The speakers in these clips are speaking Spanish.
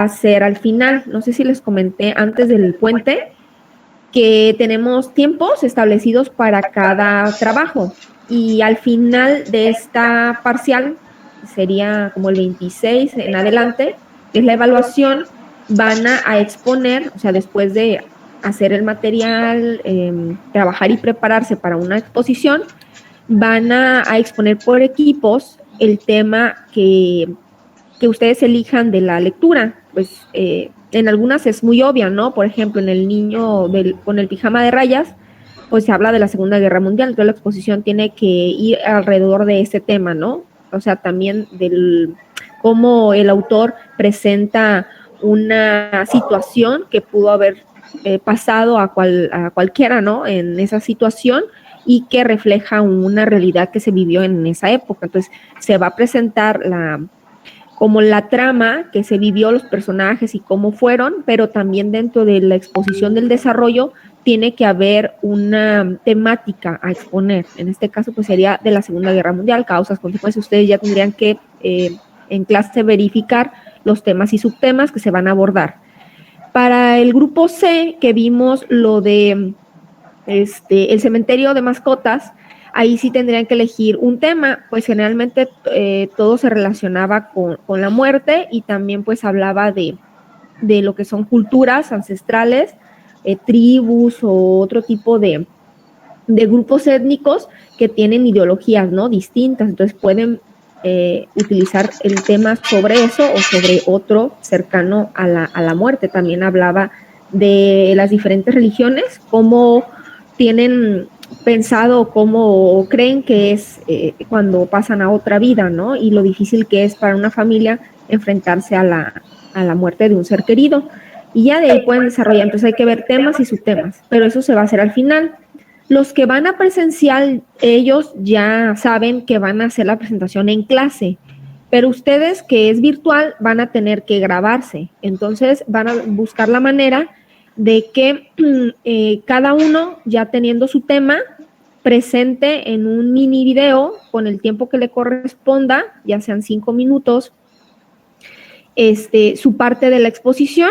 hacer al final. No sé si les comenté antes del puente que tenemos tiempos establecidos para cada trabajo y al final de esta parcial, sería como el 26 en adelante, que es la evaluación, van a exponer, o sea, después de hacer el material, trabajar y prepararse para una exposición, van a exponer por equipos el tema que ustedes elijan de la lectura. Pues en algunas es muy obvia, ¿no? Por ejemplo, en el niño con el pijama de rayas, pues se habla de la Segunda Guerra Mundial, entonces la exposición tiene que ir alrededor de ese tema, ¿no? O sea, también del cómo el autor presenta una situación que pudo haber pasado a cualquiera, ¿no? En esa situación y que refleja una realidad que se vivió en esa época. Entonces, se va a presentar como la trama que se vivió, los personajes y cómo fueron, pero también dentro de la exposición del desarrollo tiene que haber una temática a exponer. En este caso, pues sería de la Segunda Guerra Mundial, causas, consecuencias. Ustedes ya tendrían que en clase verificar los temas y subtemas que se van a abordar. Para el grupo C, que vimos lo de el cementerio de mascotas, ahí sí tendrían que elegir un tema, pues generalmente todo se relacionaba con la muerte y también pues hablaba de lo que son culturas ancestrales, tribus o otro tipo de grupos étnicos que tienen ideologías, ¿no? Distintas, entonces pueden utilizar el tema sobre eso o sobre otro cercano a la muerte. También hablaba de las diferentes religiones, cómo tienen pensado, cómo creen que es cuando pasan a otra vida, ¿no? Y lo difícil que es para una familia enfrentarse a la muerte de un ser querido. Y ya de ahí pueden desarrollar, entonces hay que ver temas y subtemas, pero eso se va a hacer al final. Los que van a presencial, ellos ya saben que van a hacer la presentación en clase, pero ustedes que es virtual van a tener que grabarse. Entonces van a buscar la manera de que cada uno, ya teniendo su tema, presente en un mini video con el tiempo que le corresponda, ya sean 5 minutos, su parte de la exposición,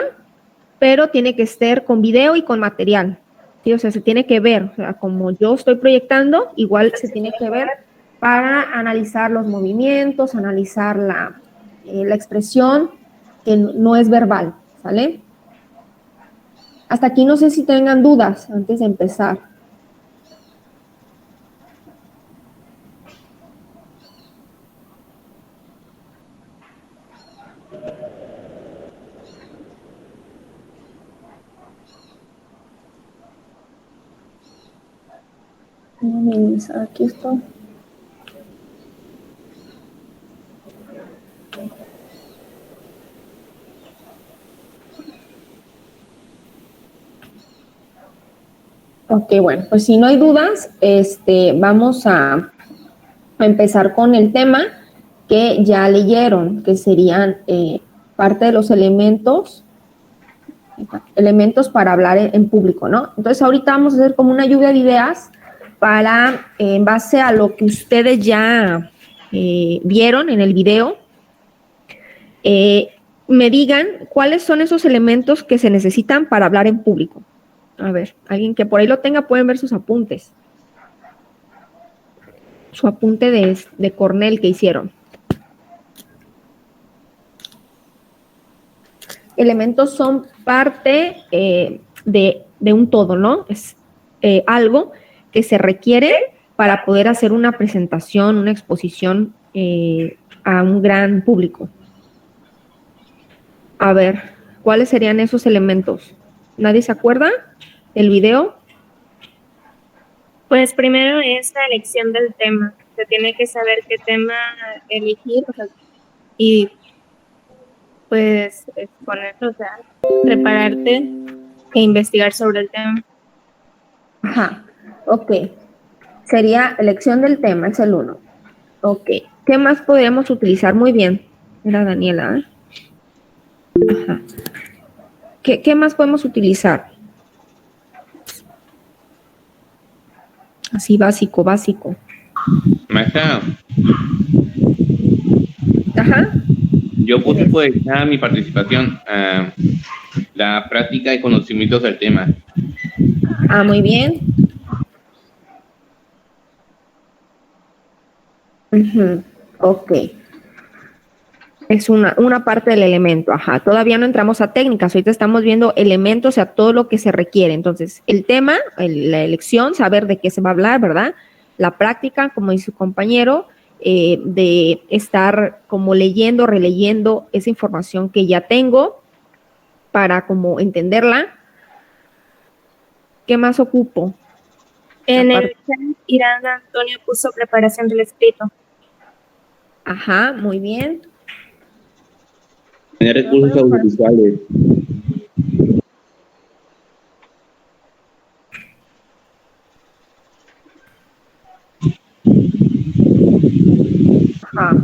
pero tiene que estar con video y con material. ¿Sí? O sea, se tiene que ver, o sea, como yo estoy proyectando, igual se tiene que ver para analizar los movimientos, analizar la expresión que no es verbal, ¿sale? Hasta aquí no sé si tengan dudas antes de empezar. Aquí está. Ok, bueno, pues si no hay dudas, vamos a empezar con el tema que ya leyeron, que serían parte de los elementos para hablar en público, ¿no? Entonces ahorita vamos a hacer como una lluvia de ideas para, en base a lo que ustedes ya vieron en el video, me digan cuáles son esos elementos que se necesitan para hablar en público. A ver, alguien que por ahí lo tenga, pueden ver sus apuntes. Su apunte de Cornell que hicieron. Elementos son parte de un todo, ¿no? Es algo que se requiere para poder hacer una presentación, una exposición a un gran público. A ver, ¿cuáles serían esos elementos? ¿Nadie se acuerda del video? Pues primero es la elección del tema. Se tiene que saber qué tema elegir, o sea, y pues exponerlo, o sea, prepararte e investigar sobre el tema. Ajá, ok. Sería elección del tema, es el 1. Ok. ¿Qué más podríamos utilizar? Muy bien. Era Daniela, ¿eh? Ajá. ¿Qué más podemos utilizar? Así básico. Maestra, Ajá. Yo puse pues ya mi participación, la práctica y conocimientos del tema. Ah, muy bien. Ok. Es una parte del elemento, ajá. Todavía no entramos a técnicas, ahorita estamos viendo elementos, o sea, todo lo que se requiere. Entonces, el tema, la elección, saber de qué se va a hablar, ¿verdad? La práctica, como dice su compañero, de estar como leyendo, releyendo esa información que ya tengo para como entenderla. ¿Qué más ocupo? En el chat, Irán Antonio puso preparación del escrito. Ajá, muy bien. Tener recursos audiovisuales. Ajá.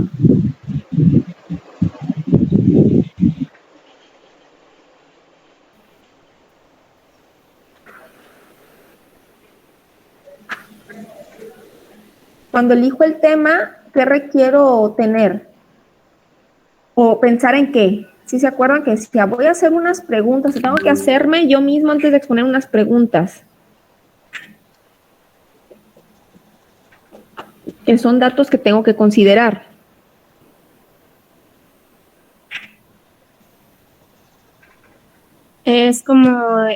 Cuando elijo el tema, ¿qué requiero tener? O pensar en qué. ¿Sí se acuerdan que si voy a hacer unas preguntas, tengo que hacerme yo mismo antes de exponer unas preguntas? Que son datos que tengo que considerar. Es como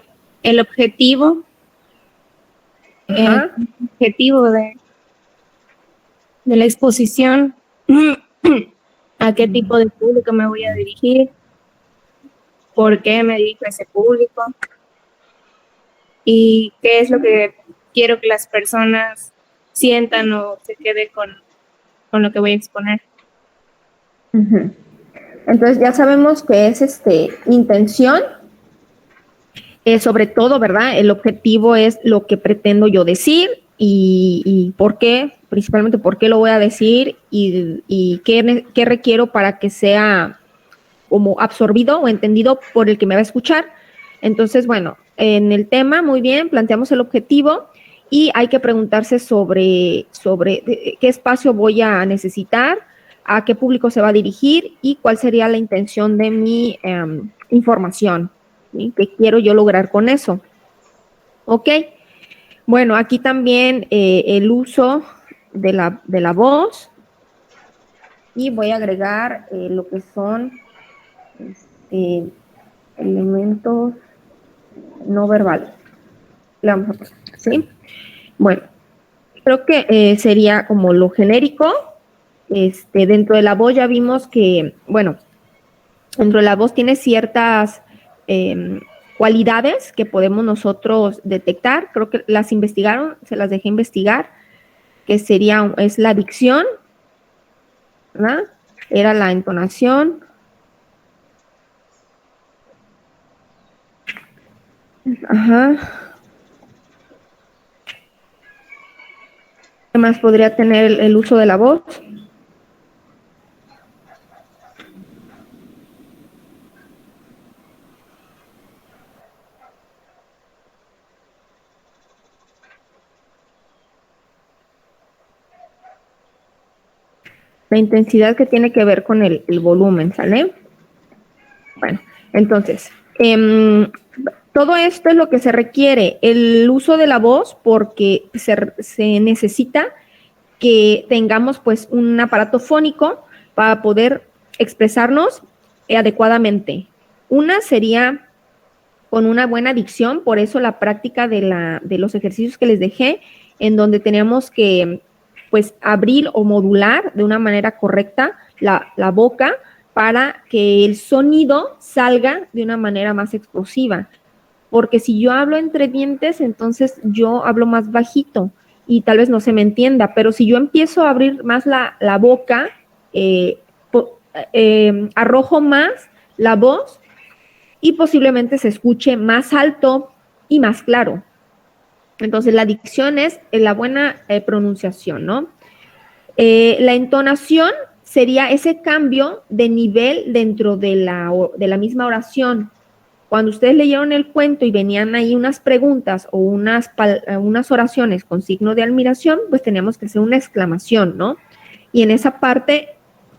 el objetivo. Ajá. El objetivo de la exposición. ¿A qué tipo de público me voy a dirigir? ¿Por qué me dirijo a ese público? ¿Y qué es lo que quiero que las personas sientan o se quede con lo que voy a exponer? Entonces ya sabemos que es intención, sobre todo, ¿verdad? El objetivo es lo que pretendo yo decir y por qué, principalmente por qué lo voy a decir y qué requiero para que sea como absorbido o entendido por el que me va a escuchar. Entonces, bueno, en el tema, muy bien, planteamos el objetivo y hay que preguntarse sobre qué espacio voy a necesitar, a qué público se va a dirigir y cuál sería la intención de mi información, ¿sí? ¿Qué quiero yo lograr con eso? Ok, bueno, aquí también el uso de la voz y voy a agregar lo que son elementos no verbales. Le vamos a poner, ¿sí? Bueno, creo que sería como lo genérico. Dentro de la voz ya vimos que, bueno, dentro de la voz tiene ciertas cualidades que podemos nosotros detectar. Creo que las investigaron, se las dejé investigar, que es la dicción, ¿verdad? Era la entonación. Ajá. ¿Qué más podría tener el uso de la voz? La intensidad que tiene que ver con el volumen, ¿sale? Bueno, entonces, todo esto es lo que se requiere, el uso de la voz, porque se necesita que tengamos pues un aparato fónico para poder expresarnos adecuadamente. Una sería con una buena dicción, por eso la práctica de los ejercicios que les dejé, en donde teníamos que pues abrir o modular de una manera correcta la boca para que el sonido salga de una manera más explosiva. Porque si yo hablo entre dientes, entonces yo hablo más bajito y tal vez no se me entienda, pero si yo empiezo a abrir más la boca, arrojo más la voz y posiblemente se escuche más alto y más claro. Entonces, la dicción es la buena pronunciación, ¿no? La entonación sería ese cambio de nivel dentro de la misma oración. Cuando ustedes leyeron el cuento y venían ahí unas preguntas o unas oraciones con signo de admiración, pues teníamos que hacer una exclamación, ¿no? Y en esa parte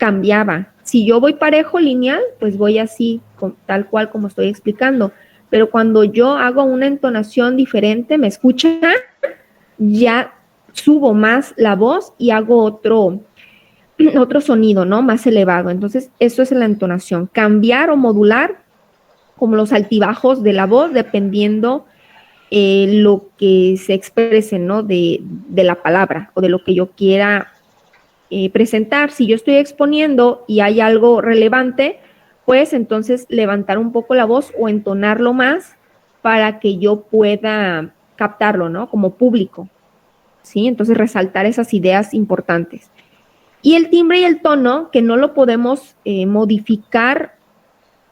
cambiaba. Si yo voy parejo, lineal, pues voy así, tal cual como estoy explicando. Pero cuando yo hago una entonación diferente, ¿me escucha? Ya subo más la voz y hago otro sonido, ¿no? Más elevado. Entonces, eso es la entonación. Cambiar o modular como los altibajos de la voz, dependiendo lo que se exprese, ¿no? De la palabra o de lo que yo quiera presentar. Si yo estoy exponiendo y hay algo relevante, pues entonces levantar un poco la voz o entonarlo más para que yo pueda captarlo, ¿no? Como público, ¿sí? Entonces resaltar esas ideas importantes. Y el timbre y el tono, que no lo podemos modificar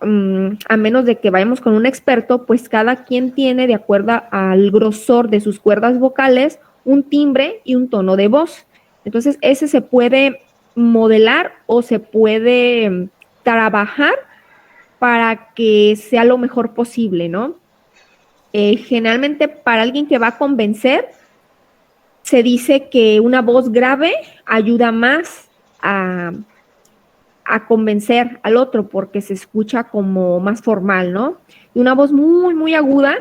a menos de que vayamos con un experto, pues cada quien tiene, de acuerdo al grosor de sus cuerdas vocales, un timbre y un tono de voz. Entonces, ese se puede modelar o se puede trabajar para que sea lo mejor posible, ¿no? Generalmente, para alguien que va a convencer, se dice que una voz grave ayuda más a convencer al otro porque se escucha como más formal, ¿no? Y una voz muy, muy aguda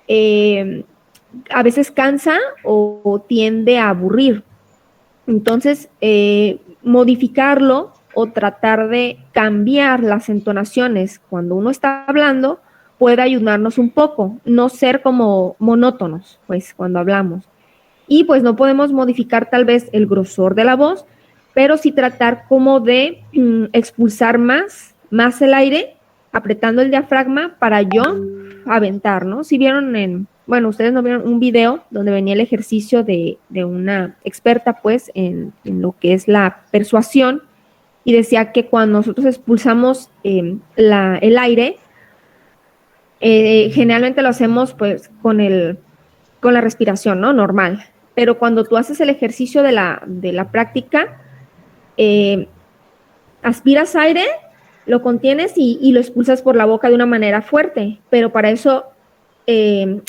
a veces cansa o tiende a aburrir. Entonces, modificarlo o tratar de cambiar las entonaciones cuando uno está hablando puede ayudarnos un poco, no ser como monótonos, pues, cuando hablamos. Y pues no podemos modificar tal vez el grosor de la voz, pero sí tratar como de expulsar más el aire, apretando el diafragma para yo aventar, ¿no? Si vieron bueno, ustedes no vieron un video donde venía el ejercicio de una experta, pues, en lo que es la persuasión, y decía que cuando nosotros expulsamos el aire, generalmente lo hacemos, pues, con la respiración, ¿no? Normal. Pero cuando tú haces el ejercicio de la práctica, aspiras aire, lo contienes y lo expulsas por la boca de una manera fuerte, pero para eso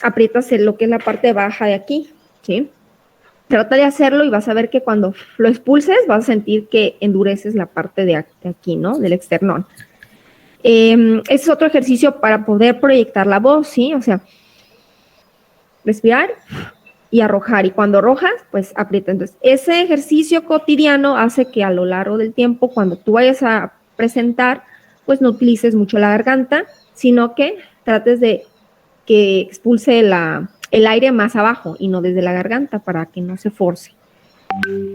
aprietas lo que es la parte baja de aquí, ¿sí? Trata de hacerlo y vas a ver que cuando lo expulses vas a sentir que endureces la parte de aquí, ¿no? Del esternón. Ese es otro ejercicio para poder proyectar la voz, ¿sí? O sea, respirar y arrojar, y cuando arrojas, pues aprieta. Entonces, ese ejercicio cotidiano hace que a lo largo del tiempo, cuando tú vayas a presentar, pues no utilices mucho la garganta, sino que trates de que expulse el aire más abajo y no desde la garganta para que no se force.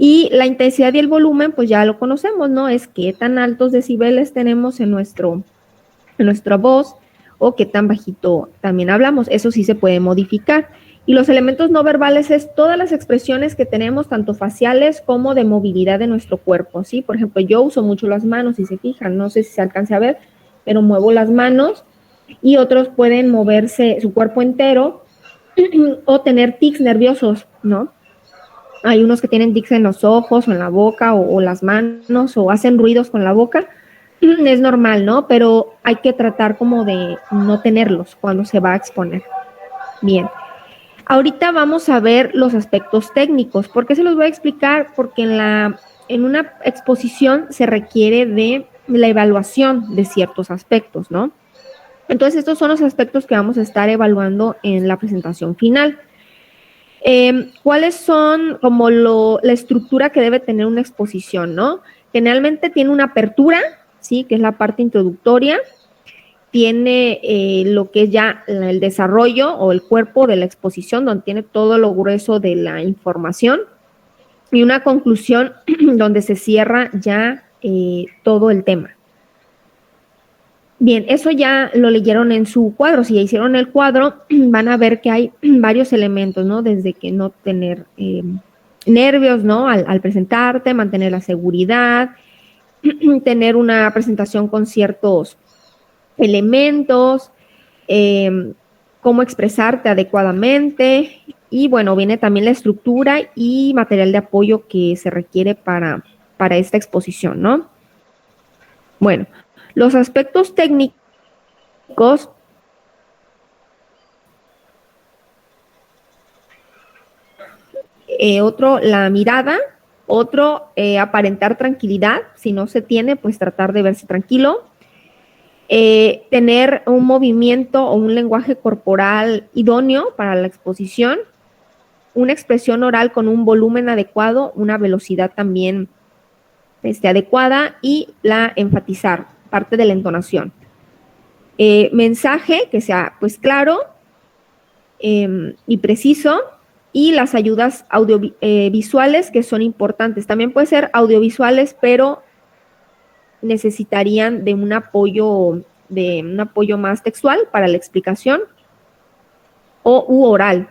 Y la intensidad y el volumen, pues ya lo conocemos, ¿no? Es qué tan altos decibeles tenemos en nuestra voz o qué tan bajito también hablamos. Eso sí se puede modificar. Y los elementos no verbales es todas las expresiones que tenemos, tanto faciales como de movilidad de nuestro cuerpo, ¿sí? Por ejemplo, yo uso mucho las manos, si se fijan, no sé si se alcance a ver, pero muevo las manos, y otros pueden moverse su cuerpo entero o tener tics nerviosos, ¿no? Hay unos que tienen tics en los ojos o en la boca o las manos o hacen ruidos con la boca. Es normal, ¿no? Pero hay que tratar como de no tenerlos cuando se va a exponer. Bien. Ahorita vamos a ver los aspectos técnicos. ¿Por qué se los voy a explicar? Porque en una exposición se requiere de la evaluación de ciertos aspectos, ¿no? Entonces, estos son los aspectos que vamos a estar evaluando en la presentación final. ¿Cuáles son como la estructura que debe tener una exposición, ¿no? Generalmente tiene una apertura, ¿sí? Que es la parte introductoria. Tiene lo que es ya el desarrollo o el cuerpo de la exposición, donde tiene todo lo grueso de la información, y una conclusión donde se cierra ya todo el tema. Bien, eso ya lo leyeron en su cuadro. Si ya hicieron el cuadro, van a ver que hay varios elementos, ¿no? Desde que no tener nervios, ¿no? Al presentarte, mantener la seguridad, tener una presentación con ciertos elementos, cómo expresarte adecuadamente, y bueno, viene también la estructura y material de apoyo que se requiere para esta exposición, ¿no? Bueno, los aspectos técnicos la mirada, Otro, aparentar tranquilidad. Si no se tiene, pues tratar de verse tranquilo. Tener un movimiento o un lenguaje corporal idóneo para la exposición. Una expresión oral con un volumen adecuado, una velocidad también adecuada, y la enfatizar, parte de la entonación. Mensaje que sea pues claro y preciso, y las ayudas audiovisuales que son importantes. También puede ser audiovisuales, pero necesitarían de un apoyo más textual para la explicación u oral.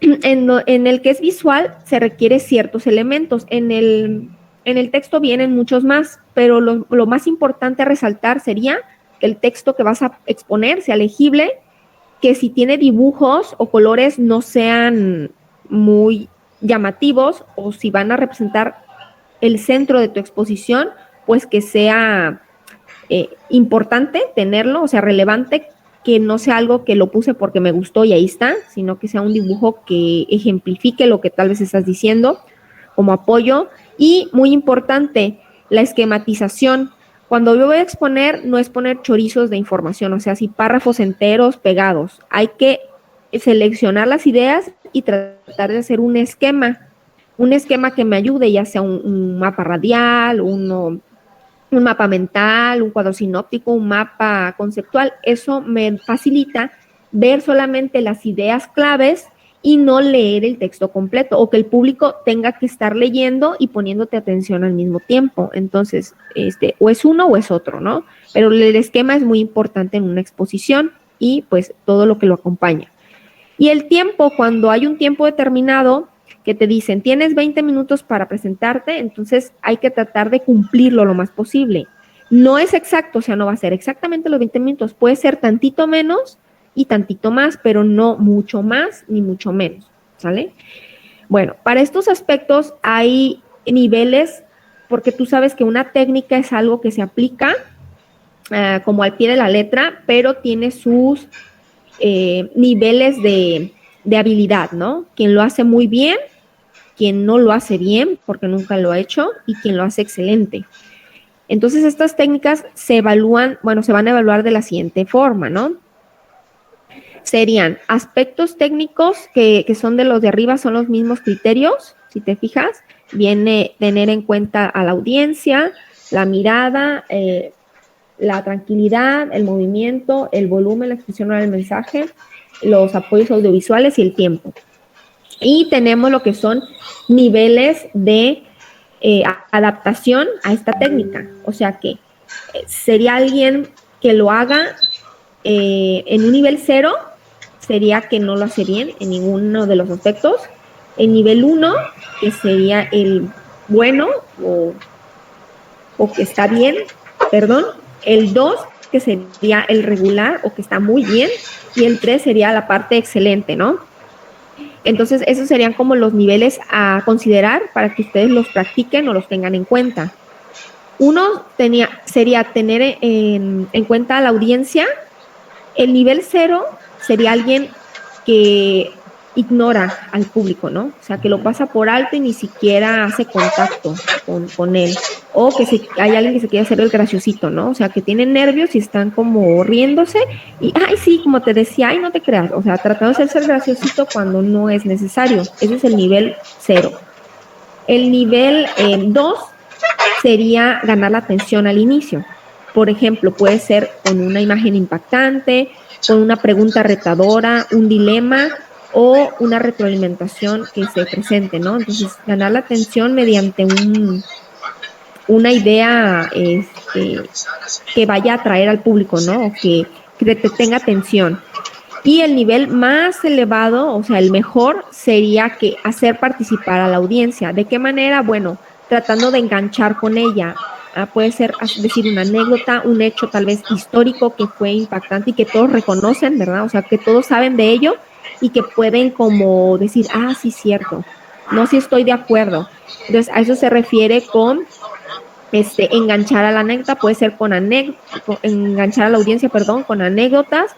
En el que es visual se requiere ciertos elementos. En el texto vienen muchos más, pero lo más importante a resaltar sería que el texto que vas a exponer sea legible, que si tiene dibujos o colores no sean muy llamativos, o si van a representar el centro de tu exposición, pues que sea importante tenerlo, o sea, relevante, que no sea algo que lo puse porque me gustó y ahí está, sino que sea un dibujo que ejemplifique lo que tal vez estás diciendo como apoyo. Y muy importante, la esquematización. Cuando yo voy a exponer, no es poner chorizos de información, o sea, así párrafos enteros pegados. Hay que seleccionar las ideas y tratar de hacer un esquema que me ayude, ya sea un mapa radial, un mapa mental, un cuadro sinóptico, un mapa conceptual. Eso me facilita ver solamente las ideas claves y no leer el texto completo, o que el público tenga que estar leyendo y poniéndote atención al mismo tiempo. Entonces, o es uno o es otro, ¿no? Pero el esquema es muy importante en una exposición, y pues todo lo que lo acompaña. Y el tiempo, cuando hay un tiempo determinado que te dicen, tienes 20 minutos para presentarte, entonces hay que tratar de cumplirlo lo más posible. No es exacto, o sea, no va a ser exactamente los 20 minutos, puede ser tantito menos y tantito más, pero no mucho más ni mucho menos, ¿sale? Bueno, para estos aspectos hay niveles, porque tú sabes que una técnica es algo que se aplica como al pie de la letra, pero tiene sus niveles de habilidad, ¿no? Quien lo hace muy bien, quien no lo hace bien porque nunca lo ha hecho, y quien lo hace excelente. Entonces, estas técnicas se van a evaluar de la siguiente forma, ¿no? Serían aspectos técnicos que son de los de arriba, son los mismos criterios, si te fijas. Viene tener en cuenta a la audiencia, la mirada, la tranquilidad, el movimiento, el volumen, la expresión oral del mensaje, los apoyos audiovisuales y el tiempo. Y tenemos lo que son niveles de adaptación a esta técnica. O sea que sería alguien que lo haga en un nivel 0, sería que no lo hace bien en ninguno de los aspectos. En nivel 1, que sería el bueno o que está bien, perdón. El 2, que sería el regular o que está muy bien. Y el 3 sería la parte excelente, ¿no? Entonces, esos serían como los niveles a considerar para que ustedes los practiquen o los tengan en cuenta. Uno sería tener en cuenta a la audiencia. El nivel 0 sería alguien que ignora al público, ¿no? O sea, que lo pasa por alto y ni siquiera hace contacto con él. O que hay alguien que se quiere hacer el graciosito, ¿no? O sea, que tienen nervios y están como riéndose y, ay, sí, como te decía, ay, no te creas. O sea, tratando de hacerse el graciosito cuando no es necesario. Ese es el nivel 0. El nivel 2 sería ganar la atención al inicio. Por ejemplo, puede ser con una imagen impactante, con una pregunta retadora, un dilema o una retroalimentación que se presente, ¿no? Entonces, ganar la atención mediante una idea que vaya a atraer al público, ¿no? O que te tenga atención. Y el nivel más elevado, o sea, el mejor, sería que hacer participar a la audiencia. ¿De qué manera? Bueno, tratando de enganchar con ella. Puede ser decir una anécdota, un hecho tal vez histórico que fue impactante y que todos reconocen, ¿verdad? O sea, que todos saben de ello y que pueden como decir, sí, cierto, no, sí estoy de acuerdo. Entonces, a eso se refiere con enganchar a la anécdota. Puede ser enganchar a la audiencia, perdón, con anécdotas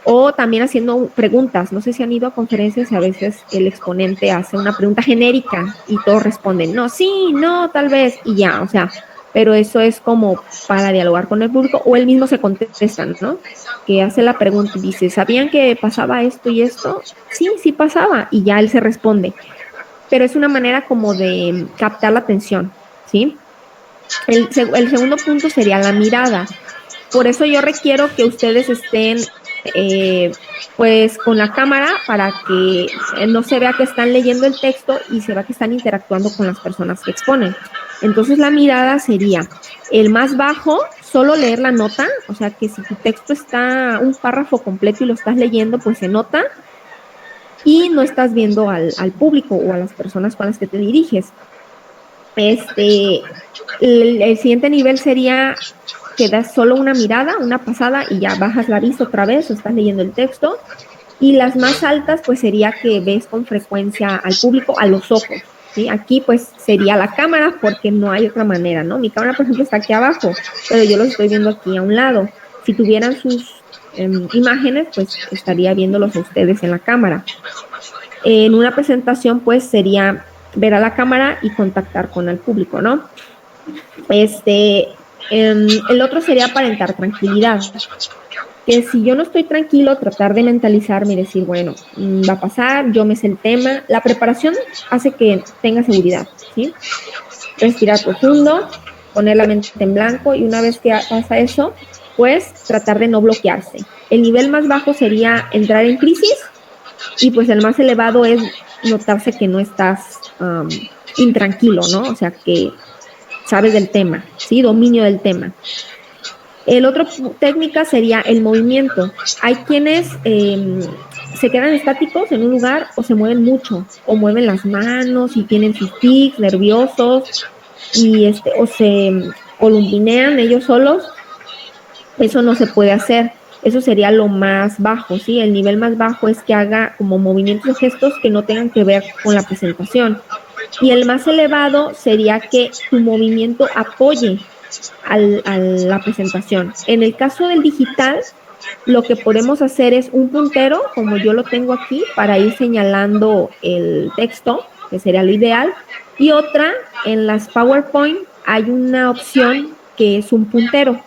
O también haciendo preguntas. No sé si han ido a conferencias y a veces el exponente hace una pregunta genérica y todos responden, no, sí, no, tal vez, y ya, o sea, pero eso es como para dialogar con el público, o él mismo se contesta, ¿no? Que hace la pregunta y dice, ¿sabían que pasaba esto y esto? Sí, sí pasaba, y ya él se responde. Pero es una manera como de captar la atención, ¿sí? El segundo punto sería la mirada. Por eso yo requiero que ustedes estén pues con la cámara para que no se vea que están leyendo el texto y se vea que están interactuando con las personas que exponen. Entonces la mirada sería el más bajo, solo leer la nota, o sea que si tu texto está un párrafo completo y lo estás leyendo, pues se nota y no estás viendo al público o a las personas con las que te diriges. El siguiente nivel sería que das solo una mirada, una pasada y ya bajas la vista otra vez o estás leyendo el texto. Y las más altas pues sería que ves con frecuencia al público a los ojos, ¿sí? Aquí pues sería la cámara porque no hay otra manera, ¿no? Mi cámara, por ejemplo, está aquí abajo, pero yo los estoy viendo aquí a un lado. Si tuvieran sus imágenes, pues estaría viéndolos a ustedes en la cámara. En una presentación pues sería ver a la cámara y contactar con el público, ¿no? El otro sería aparentar tranquilidad. Que si yo no estoy tranquilo, tratar de mentalizarme y decir, bueno, va a pasar, yo me sé el tema. La preparación hace que tenga seguridad, ¿sí? Respirar profundo, poner la mente en blanco y una vez que pasa eso, pues tratar de no bloquearse. El nivel más bajo sería entrar en crisis y pues el más elevado es notarse que no estás intranquilo, ¿no? O sea, que sabes del tema, ¿sí? Dominio del tema. El otro técnica sería el movimiento. Hay quienes se quedan estáticos en un lugar o se mueven mucho, o mueven las manos y tienen sus tics nerviosos y o se columpinean ellos solos. Eso no se puede hacer. Eso sería lo más bajo, ¿sí? El nivel más bajo es que haga como movimientos o gestos que no tengan que ver con la presentación. Y el más elevado sería que tu movimiento apoye a la presentación. En el caso del digital, lo que podemos hacer es un puntero, como yo lo tengo aquí, para ir señalando el texto, que sería lo ideal, y otra, en las PowerPoint hay una opción que es un puntero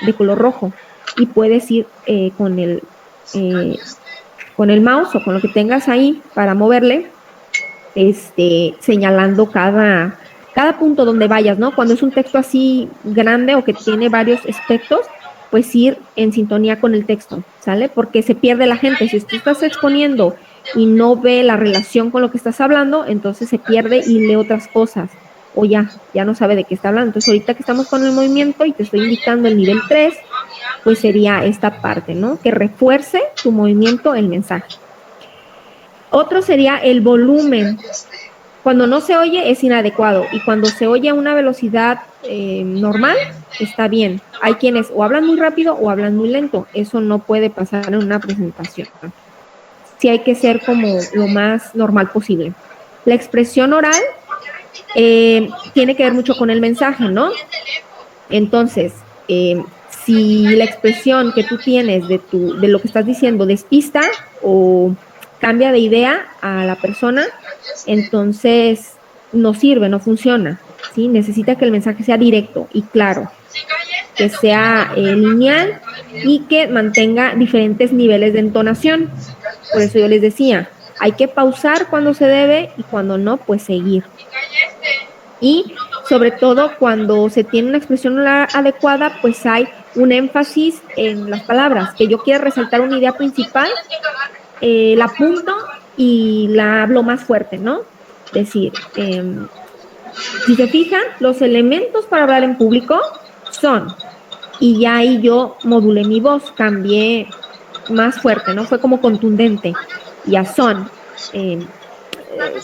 de color rojo, y puedes ir con el mouse o con lo que tengas ahí para moverle, señalando cada punto donde vayas, ¿no? Cuando es un texto así grande o que tiene varios aspectos, pues ir en sintonía con el texto, ¿sale? Porque se pierde la gente. Si tú estás exponiendo y no ve la relación con lo que estás hablando, entonces se pierde y lee otras cosas. O ya no sabe de qué está hablando. Entonces, ahorita que estamos con el movimiento y te estoy indicando el nivel 3, pues sería esta parte, ¿no? Que refuerce tu movimiento, el mensaje. Otro sería el volumen. Cuando no se oye es inadecuado y cuando se oye a una velocidad normal está bien. Hay quienes o hablan muy rápido o hablan muy lento. Eso no puede pasar en una presentación. Sí hay que ser como lo más normal posible. La expresión oral tiene que ver mucho con el mensaje, ¿no? Entonces, si la expresión que tú tienes de lo que estás diciendo despista o cambia de idea a la persona, entonces no sirve, no funciona, ¿sí? Necesita que el mensaje sea directo y claro, que sea lineal y que mantenga diferentes niveles de entonación. Por eso yo les decía, hay que pausar cuando se debe y cuando no, pues seguir. Y sobre todo cuando se tiene una expresión adecuada, pues hay un énfasis en las palabras, que yo quiero resaltar una idea principal, la apunto y la hablo más fuerte, ¿no? Es decir, si se fijan, los elementos para hablar en público son, y ya ahí yo modulé mi voz, cambié más fuerte, ¿no? Fue como contundente, ya son,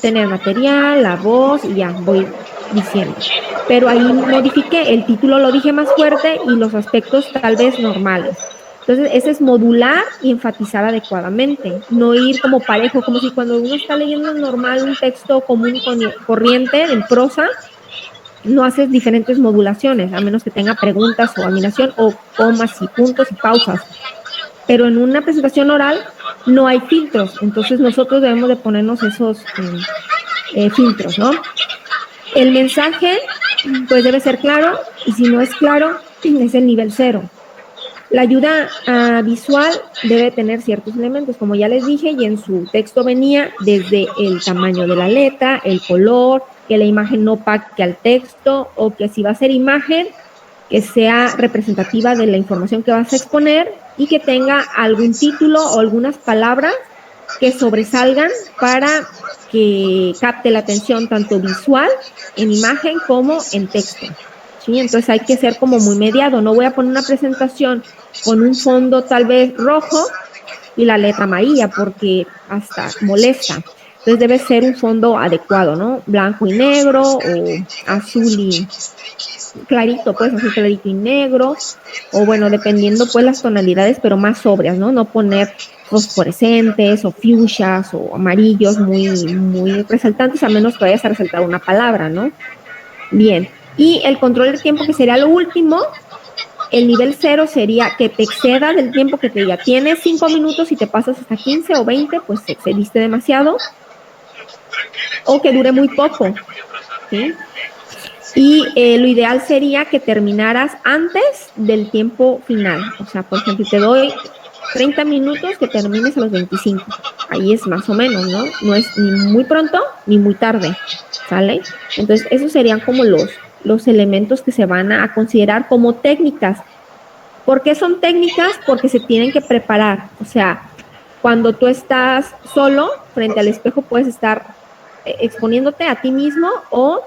tener material, la voz, y ya voy diciendo. Pero ahí modifiqué, el título lo dije más fuerte y los aspectos tal vez normales. Entonces, ese es modular y enfatizar adecuadamente, no ir como parejo, como si cuando uno está leyendo normal un texto común y corriente en prosa, no haces diferentes modulaciones, a menos que tenga preguntas o admiración o comas y puntos y pausas. pero en una presentación oral no hay filtros, entonces nosotros debemos de ponernos esos filtros, ¿no? El mensaje, pues debe ser claro, y si no es claro, es el nivel 0. La ayuda visual debe tener ciertos elementos, como ya les dije, y en su texto venía desde el tamaño de la letra, el color, que la imagen no opaque al texto, o que si va a ser imagen, que sea representativa de la información que vas a exponer y que tenga algún título o algunas palabras que sobresalgan para que capte la atención tanto visual, en imagen, como en texto. ¿Sí? Entonces hay que ser como muy mediado. No voy a poner una presentación con un fondo tal vez rojo y la letra amarilla porque hasta molesta. Entonces debe ser un fondo adecuado, ¿no? Blanco y negro o azul y clarito, pues azul clarito y negro, o bueno, dependiendo pues las tonalidades, pero más sobrias, ¿no? No poner fosforescentes o fuchsias o amarillos muy resaltantes, a menos que vayas a resaltar una palabra, ¿no? Bien. Y el control del tiempo, que sería lo último, el nivel 0 sería que te exceda del tiempo que te diga. Tienes 5 minutos y te pasas hasta 15 o 20, pues te excediste demasiado. O que dure muy poco, ¿sí? Y lo ideal sería que terminaras antes del tiempo final. O sea, por ejemplo, te doy 30 minutos, que termines a los 25. Ahí es más o menos, ¿no? No es ni muy pronto ni muy tarde, ¿sale? Entonces, esos serían como los elementos que se van a considerar como técnicas. ¿Por qué son técnicas? Porque se tienen que preparar. O sea, cuando tú estás solo frente al espejo, puedes estar exponiéndote a ti mismo, o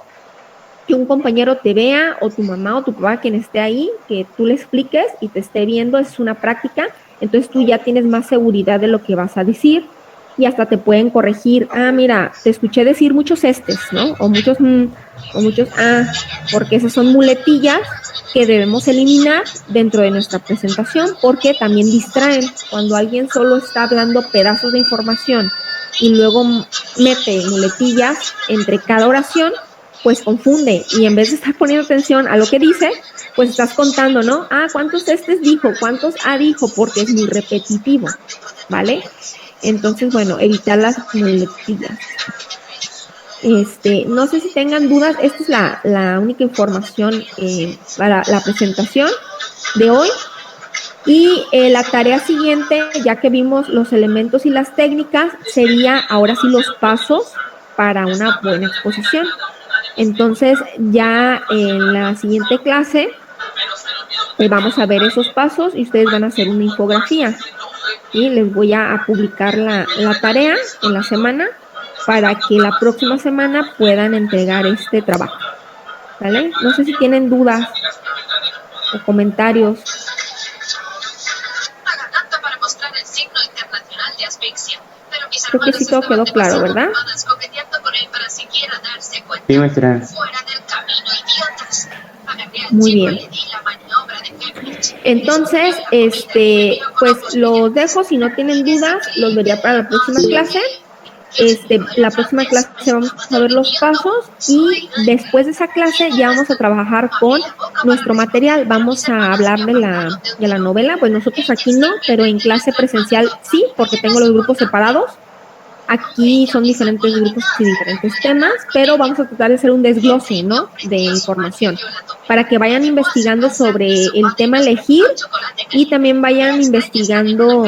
que un compañero te vea, o tu mamá o tu papá, quien esté ahí, que tú le expliques y te esté viendo. Es una práctica. Entonces tú ya tienes más seguridad de lo que vas a decir y hasta te pueden corregir. Ah, mira, te escuché decir muchos ¿no? O muchos porque esas son muletillas que debemos eliminar dentro de nuestra presentación, porque también distraen. Cuando alguien solo está hablando pedazos de información y luego mete muletillas entre cada oración, pues confunde, y en vez de estar poniendo atención a lo que dice, pues estás contando, ¿no? Ah, ¿cuántos dijo? ¿Cuántos dijo? Porque es muy repetitivo, ¿vale? Entonces, bueno, evitar las muletillas. No sé si tengan dudas. Esta es la única información para la presentación de hoy. Y la tarea siguiente, ya que vimos los elementos y las técnicas, sería ahora sí los pasos para una buena exposición. Entonces, ya en la siguiente clase vamos a ver esos pasos y ustedes van a hacer una infografía. Y les voy a publicar la tarea en la semana para que la próxima semana puedan entregar este trabajo. ¿Vale? No sé si tienen dudas o comentarios. Creo que sí todo quedó claro, ¿verdad? Sí, maestra. Muy bien. Entonces, pues los dejo. Si no tienen dudas, los vería para la próxima clase. La próxima clase vamos a ver los pasos, y después de esa clase ya vamos a trabajar con nuestro material. Vamos a hablar de la novela. Pues nosotros aquí no, pero en clase presencial sí, porque tengo los grupos separados. Aquí son diferentes grupos y diferentes temas, pero vamos a tratar de hacer un desglose, ¿no?, de información, para que vayan investigando sobre el tema a elegir, y también vayan investigando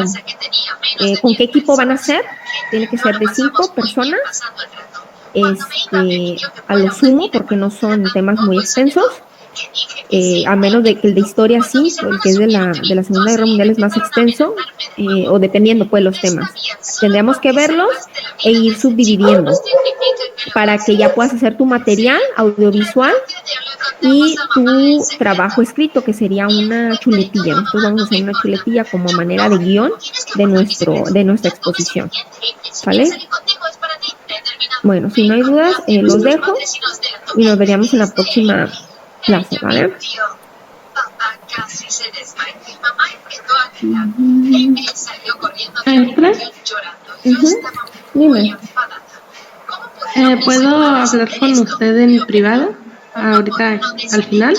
con qué equipo van a ser. Tiene que ser de 5 personas, a lo sumo, porque no son temas muy extensos. A menos de que el de historia sí, el que es de la Segunda Guerra Mundial es más extenso, o dependiendo pues los temas. Tendríamos que verlos e ir subdividiendo para que ya puedas hacer tu material audiovisual y tu trabajo escrito, que sería una chuletilla. Nosotros vamos a hacer una chuletilla como manera de guión de nuestra exposición. ¿Vale? Bueno, si no hay dudas, los dejo y nos veríamos en la próxima clase, ¿vale? Dime. ¿Puedo hablar con usted en privado? ahorita al final.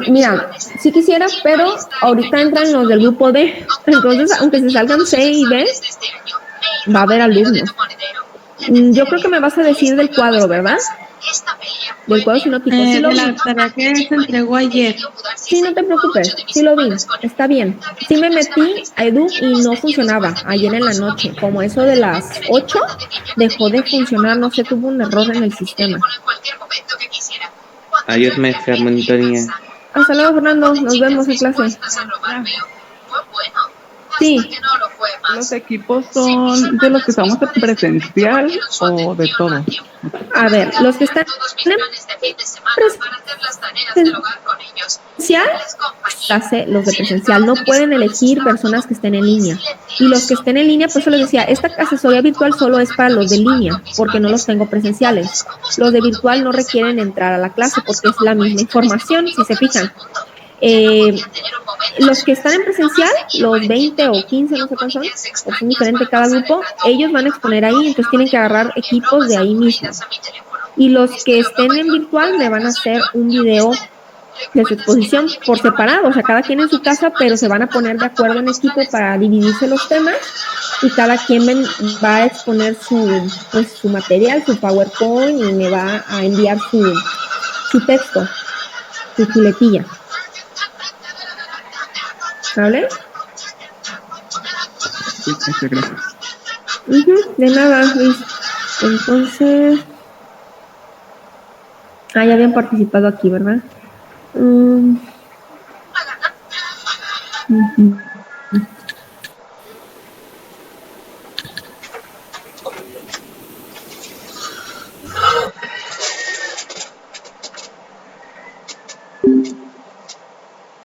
Mira, sí quisiera, pero ahorita entran los del grupo D. Entonces, aunque se salgan C y D, va a haber alumnos. Yo creo que me vas a decir del cuadro, ¿verdad? Del cuadro sinóptico. Sí lo De la vi. tarea que se entregó ayer. Sí, no te preocupes. Sí lo vi. Está bien. Sí me metí a Edu y no funcionaba ayer en la noche. Como eso de las 8 dejó de funcionar. No sé, tuvo un error en el sistema. Adiós, maestra monitoría. Hasta luego, Fernando. Nos vemos en clase. Sí. ¿Los equipos son de los que estamos en presencial o de todos? A ver, los que están en presencial, clase, los de presencial no pueden elegir personas que estén en línea. Y los que estén en línea, por eso les decía, esta asesoría virtual solo es para los de línea, porque no los tengo presenciales. Los de virtual no requieren entrar a la clase porque es la misma información, si se fijan. Los que están en presencial, los 20 o 15, no sé cuántos son, porque son diferentes cada grupo, ellos van a exponer ahí, entonces tienen que agarrar equipos de ahí mismo. Y los que estén en virtual me van a hacer un video de su exposición por separado, o sea, cada quien en su casa, pero se van a poner de acuerdo en equipo para dividirse los temas y cada quien va a exponer su material, su PowerPoint y me va a enviar su texto, su chuletilla. ¿Sale? Sí, gracias. De nada, Luis. Entonces, ya habían participado aquí, ¿verdad?